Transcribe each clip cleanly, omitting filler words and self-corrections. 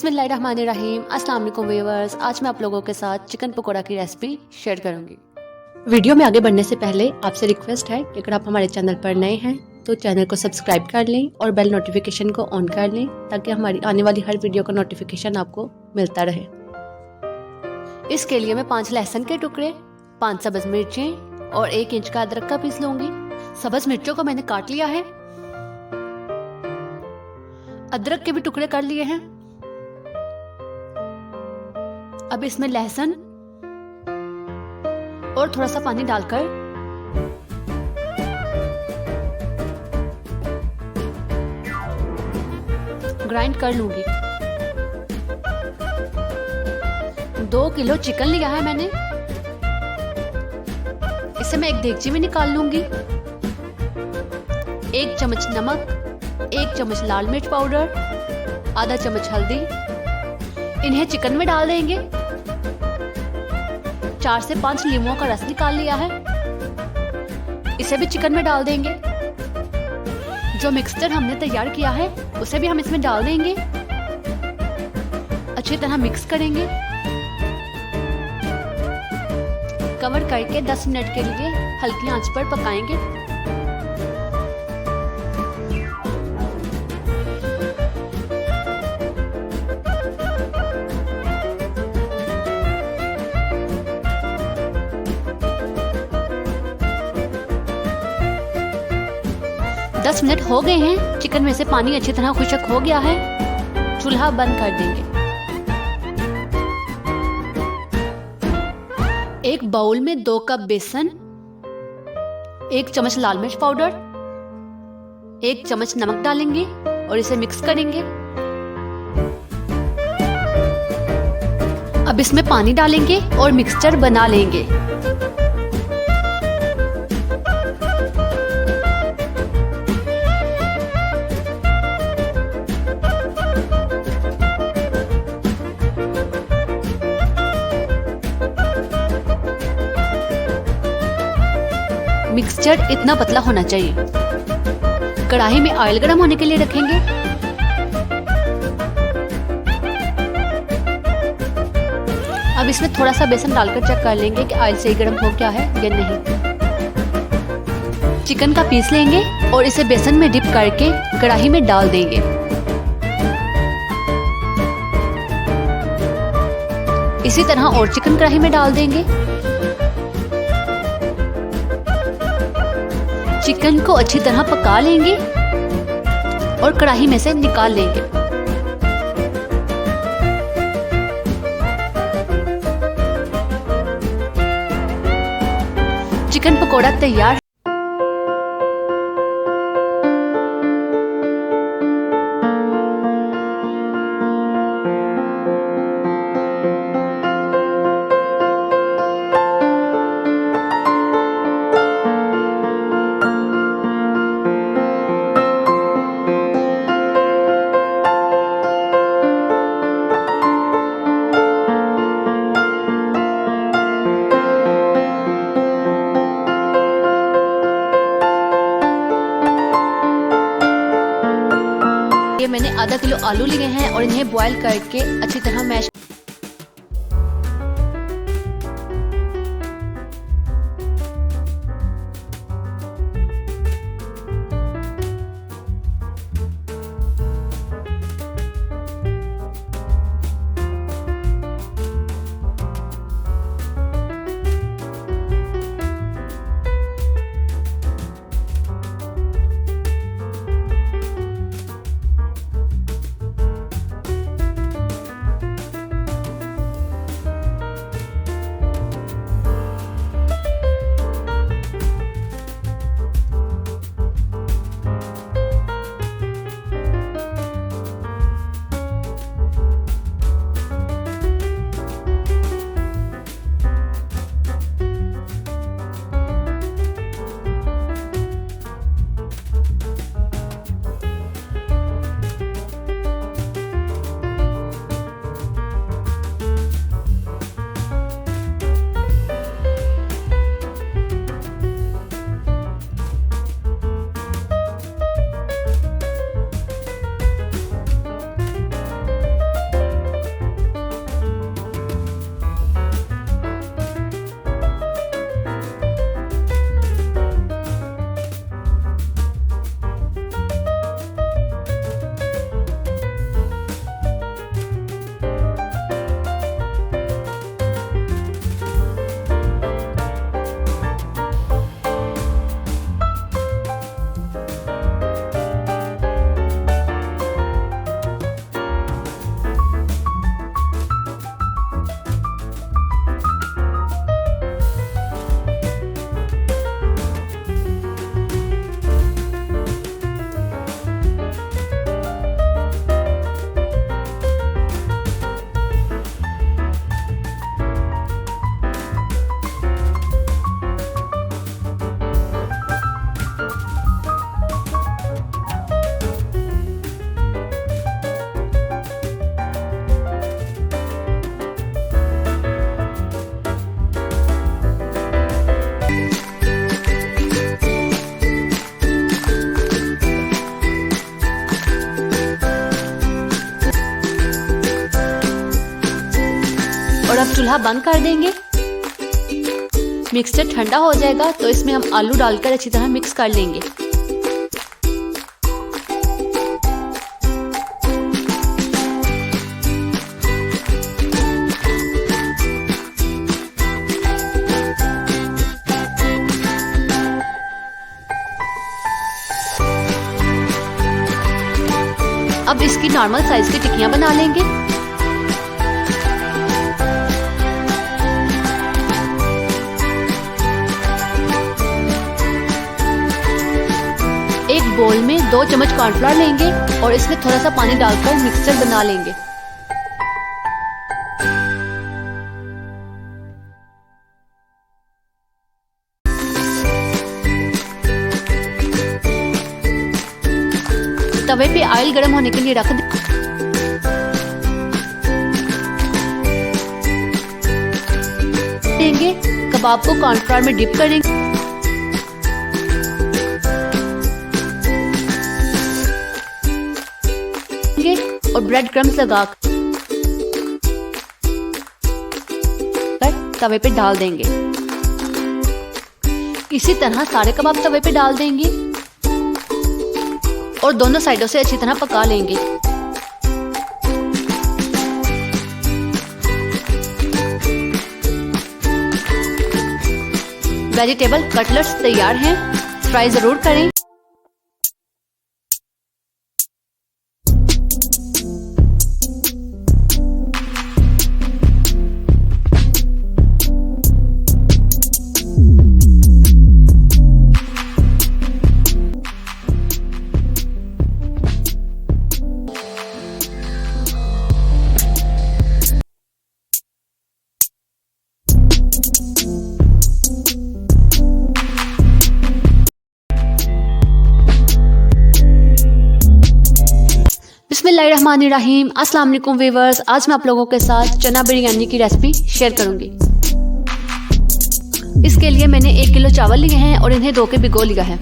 बिस्मिल्लाहिर्रहमानिर्रहीम। अस्सलाम वालेकुम व्यूअर्स। आज मैं आप लोगों के साथ चिकन पकोड़ा की रेसिपी शेयर करूंगी। वीडियो में आगे बढ़ने से पहले आपसे रिक्वेस्ट है कि अगर आप हमारे चैनल पर नए हैं तो चैनल को सब्सक्राइब कर लें और बेल नोटिफिकेशन को ऑन कर लें ताकि हमारी आने वाली हर वीडियो का नोटिफिकेशन आपको मिलता रहे। इसके लिए मैं 5 लहसुन के टुकड़े, 5 सब्ज मिर्चें और 1 इंच का अदरक का पीस लूंगी। सब्ज मिर्चों को मैंने काट लिया है, अदरक के भी टुकड़े कर लिए हैं। अब इसमें लहसुन और थोड़ा सा पानी डालकर ग्राइंड कर लूंगी। 2 किलो चिकन लिया है मैंने। इसे मैं एक देगची में निकाल लूंगी। 1 चम्मच नमक, 1 चम्मच लाल मिर्च पाउडर, आधा चम्मच हल्दी, इन्हें चिकन में डाल देंगे। 4 से 5 नींबुओं का रस निकाल लिया है, इसे भी चिकन में डाल देंगे। जो मिक्सचर हमने तैयार किया है उसे भी हम इसमें डाल देंगे। अच्छी तरह मिक्स करेंगे। कवर करके 10 मिनट के लिए हल्की आंच पर पकाएंगे। दस मिनट हो गए हैं। चिकन में से पानी अच्छी तरह खुश्क हो गया है। चूल्हा बंद कर देंगे। एक बाउल में 2 कप बेसन, 1 चम्मच लाल मिर्च पाउडर, 1 चम्मच नमक डालेंगे और इसे मिक्स करेंगे। अब इसमें पानी डालेंगे और मिक्सचर बना लेंगे। मिक्सचर इतना पतला होना चाहिए। कढ़ाई में ऑयल गर्म होने के लिए रखेंगे। अब इसमें थोड़ा सा बेसन डालकर चेक कर लेंगे कि ऑयल सही गर्म हो गया है या नहीं। चिकन का पीस लेंगे और इसे बेसन में डिप करके कढ़ाई में डाल देंगे। इसी तरह और चिकन कढ़ाई में डाल देंगे। चिकन को अच्छी तरह पका लेंगे और कढ़ाई में से निकाल लेंगे। चिकन पकोड़ा तैयार। ये मैंने आधा किलो आलू लिए हैं और इन्हें बॉईल करके अच्छी तरह मैश। चूल्हा बंद कर देंगे। मिक्सचर ठंडा हो जाएगा तो इसमें हम आलू डालकर अच्छी तरह मिक्स कर लेंगे। अब इसकी नॉर्मल साइज की टिक्कियां बना लेंगे। एक बोल में 2 चम्मच कॉर्नफ्लोर लेंगे और इसमें थोड़ा सा पानी डालकर मिक्सचर बना लेंगे। तवे पे ऑयल गर्म होने के लिए रख देंगे। कबाब को कॉर्नफ्लोर में डिप करेंगे और ब्रेड क्रम्स लगाकर तवे पे डाल देंगे। इसी तरह सारे कबाब तवे पे डाल देंगे और दोनों साइडों से अच्छी तरह पका लेंगे। वेजिटेबल कटलेट्स तैयार हैं, ट्राई जरूर करें। बिस्मिल्लाहिर्रहमानिर्रहीम। अस्सलाम वालेकुम व्यूअर्स, आज मैं आप लोगों के साथ चना बिरयानी की रेसिपी शेयर करूंगी। इसके लिए मैंने 1 किलो चावल लिए हैं और इन्हें धो के भिगो लिया है।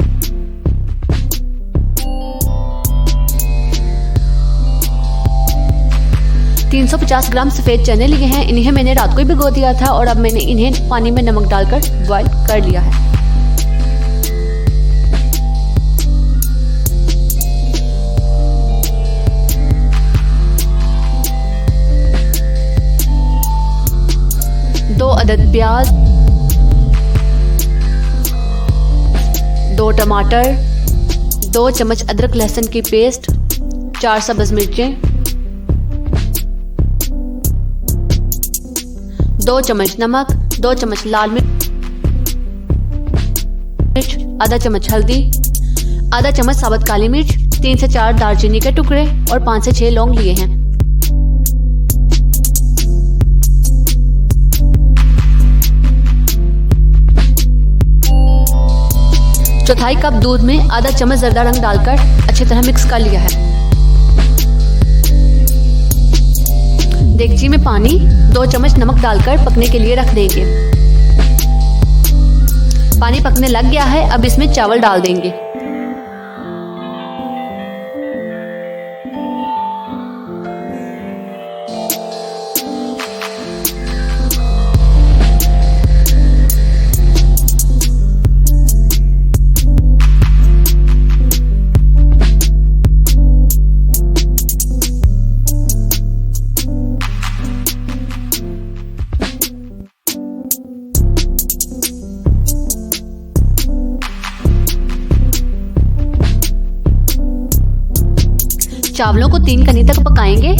$350 ग्राम सफ़ेद चने लिए हैं, इन्हें मैंने रात को ही भिगो दिया था और अब मैंने इन्हें पानी में नमक डालकर बॉईल कर लिया है। दो अदद प्याज, 2 टमाटर, 2 चम्मच अदरक लहसुन की पेस्ट, 4 सब्ज़ मिर्चें, 2 चम्मच नमक, 2 चम्मच लाल मिर्च, आधा चम्मच हल्दी, आधा चम्मच साबुत काली मिर्च, 3 से 4 दालचीनी के टुकड़े और 5 से 6 लौंग लिए हैं। चौथाई कप दूध में आधा चम्मच जर्दा रंग डालकर अच्छी तरह मिक्स कर लिया है। देगची में पानी, 2 चम्मच नमक डालकर पकने के लिए रख देंगे। पानी पकने लग गया है, अब इसमें चावल डाल देंगे। चावलों को 3 कनी तक पकाएंगे।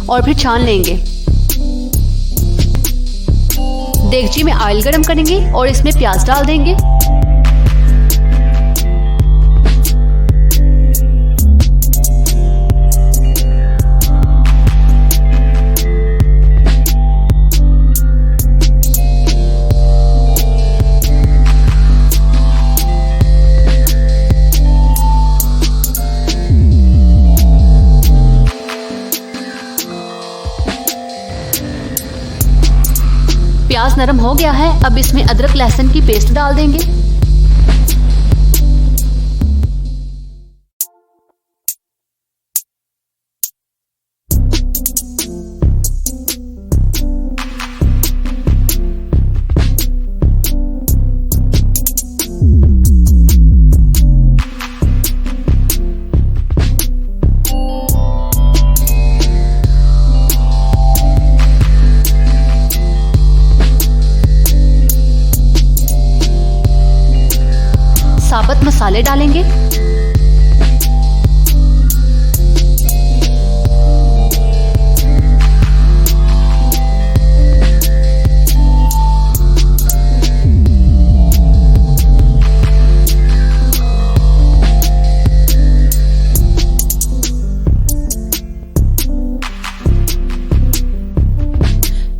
और फिर छान लेंगे। देगची में ऑयल गरम करेंगे और इसमें प्याज डाल देंगे। प्याज नरम हो गया है, अब इसमें अदरक लहसुन की पेस्ट डाल देंगे। मसाले डालेंगे।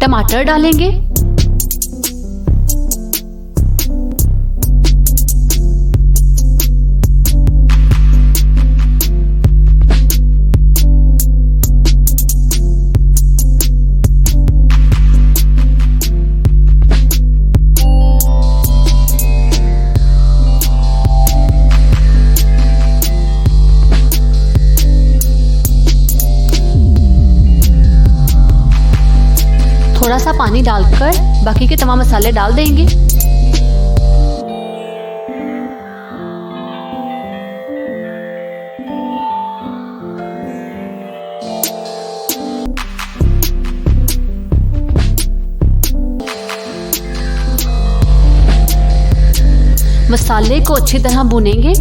टमाटर डालेंगे। थोड़ा सा पानी डालकर बाकी के तमाम मसाले डाल देंगे। मसाले को अच्छी तरह भूनेंगे।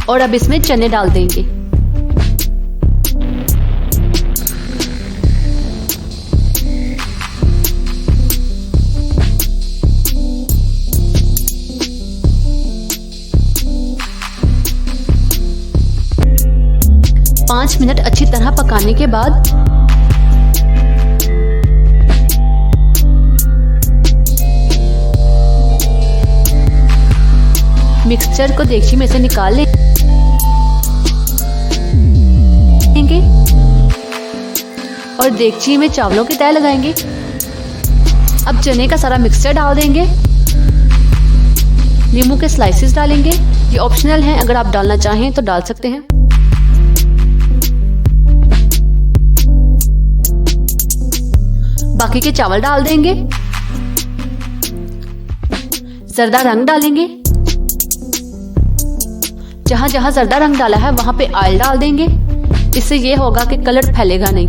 और अब इसमें चने डाल देंगे। पाँच मिनट अच्छी तरह पकाने के बाद मिक्सचर को देगची में से निकाल लेंगे और देगची में चावलों की तह लगाएंगे। अब चने का सारा मिक्सचर डाल देंगे। नींबू के स्लाइसेस डालेंगे, ये ऑप्शनल है, अगर आप डालना चाहें तो डाल सकते हैं। बाकी के चावल डाल देंगे। जर्दा रंग डालेंगे। जहां जहां जर्दा रंग डाला है वहां पे ऑयल डाल देंगे। इससे ये होगा कि कलर फैलेगा नहीं।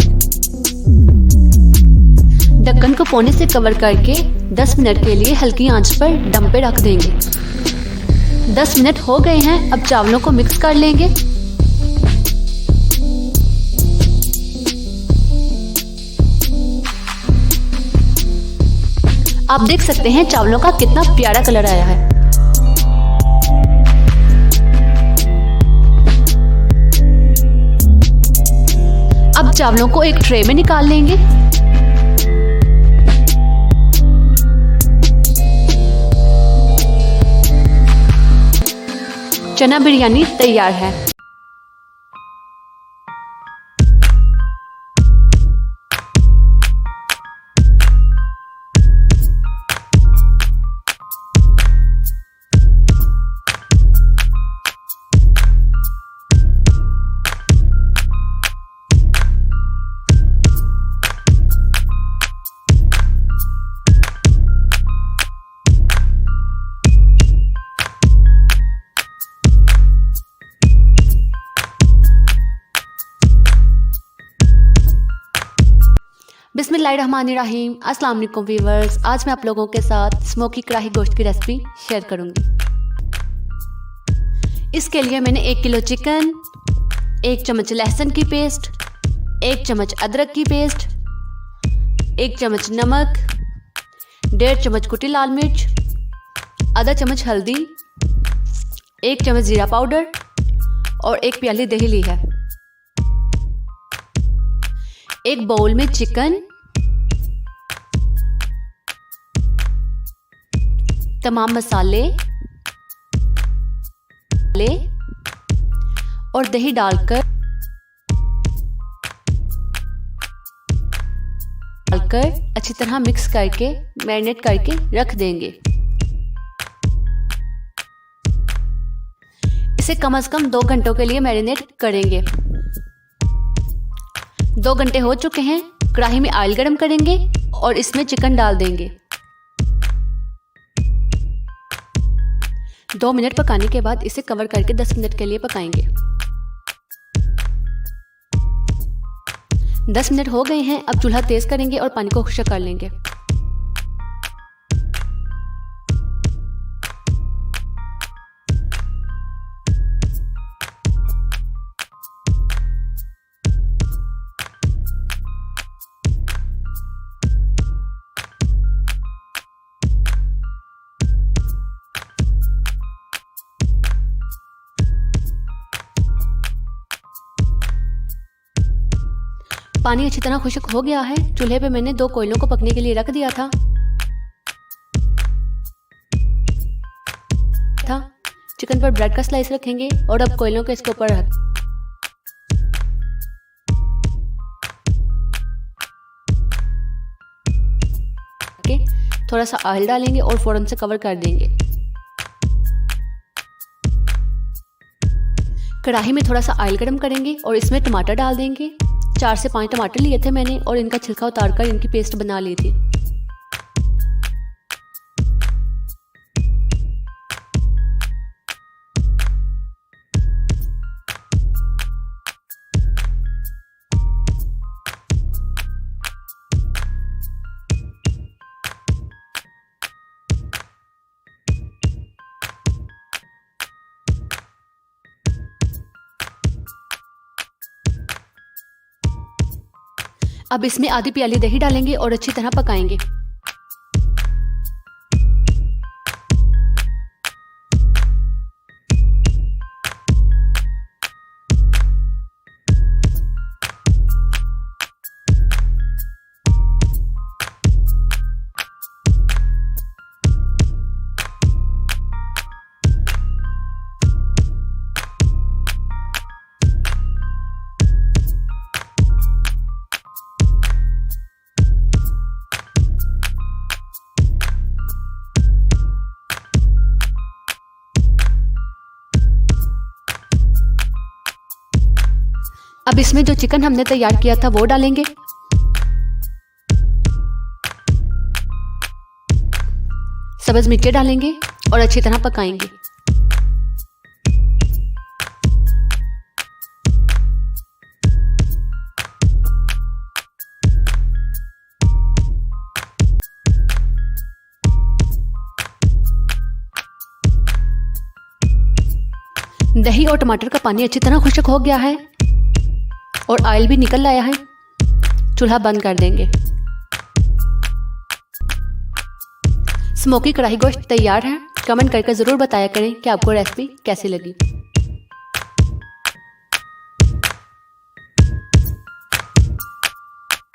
ढक्कन को पोने से कवर करके 10 मिनट के लिए हल्की आंच पर दम पे रख देंगे। 10 मिनट हो गए हैं। अब चावलों को मिक्स कर लेंगे। आप देख सकते हैं चावलों का कितना प्यारा कलर आया है। अब चावलों को एक ट्रे में निकाल लेंगे। चना बिरयानी तैयार है। बिस्मिल्लाहिर्रहमानिर्रहीम। अस्सलाम वालेकुम व्यूअर्स। आज मैं आप लोगों के साथ स्मोकी कढ़ाई गोश्त की रेसिपी शेयर करूंगी। इसके लिए मैंने 1 किलो चिकन, 1 चम्मच लहसुन की पेस्ट, 1 चम्मच अदरक की पेस्ट, 1 चम्मच नमक, 1.5 चम्मच कुटी लाल मिर्च, आधा चम्मच हल्दी, 1 चम्मच जीरा पाउडर और 1 प्याली दही ली है। एक बाउल में चिकन, तमाम मसाले और दही डालकर अच्छी तरह मिक्स करके मैरिनेट करके रख देंगे। इसे कम से कम 2 घंटों के लिए मैरिनेट करेंगे। 2 घंटे हो चुके हैं। कढ़ाई में ऑयल गरम करेंगे और इसमें चिकन डाल देंगे। 2 मिनट पकाने के बाद इसे कवर करके 10 मिनट के लिए पकाएंगे। 10 मिनट हो गए हैं। अब चूल्हा तेज करेंगे और पानी को खुश्क कर लेंगे। पानी अच्छी तरह खुश्क हो गया है। चूल्हे पे मैंने 2 कोयलों को पकने के लिए रख दिया था। चिकन पर ब्रेड का स्लाइस रखेंगे और अब कोयलों को इसके ऊपर रख के थोड़ा सा ऑयल डालेंगे और फौरन से कवर कर देंगे। कढ़ाई में थोड़ा सा ऑयल गरम करेंगे और इसमें टमाटर डाल देंगे। 4 से 5 टमाटर लिए थे मैंने और इनका छिलका उतारकर इनकी पेस्ट बना ली थी। अब इसमें आधी प्याली दही डालेंगे और अच्छी तरह पकाएंगे। अब इसमें जो चिकन हमने तैयार किया था वो डालेंगे। सब्ज मिर्चें डालेंगे और अच्छी तरह पकाएंगे। दही और टमाटर का पानी अच्छी तरह खुश्क हो गया है और ऑयल भी निकल आया है। चूल्हा बंद कर देंगे। स्मोकी कढ़ाई गोश्त तैयार है। कमेंट करके ज़रूर बताया करें कि आपको रेसिपी कैसी लगी।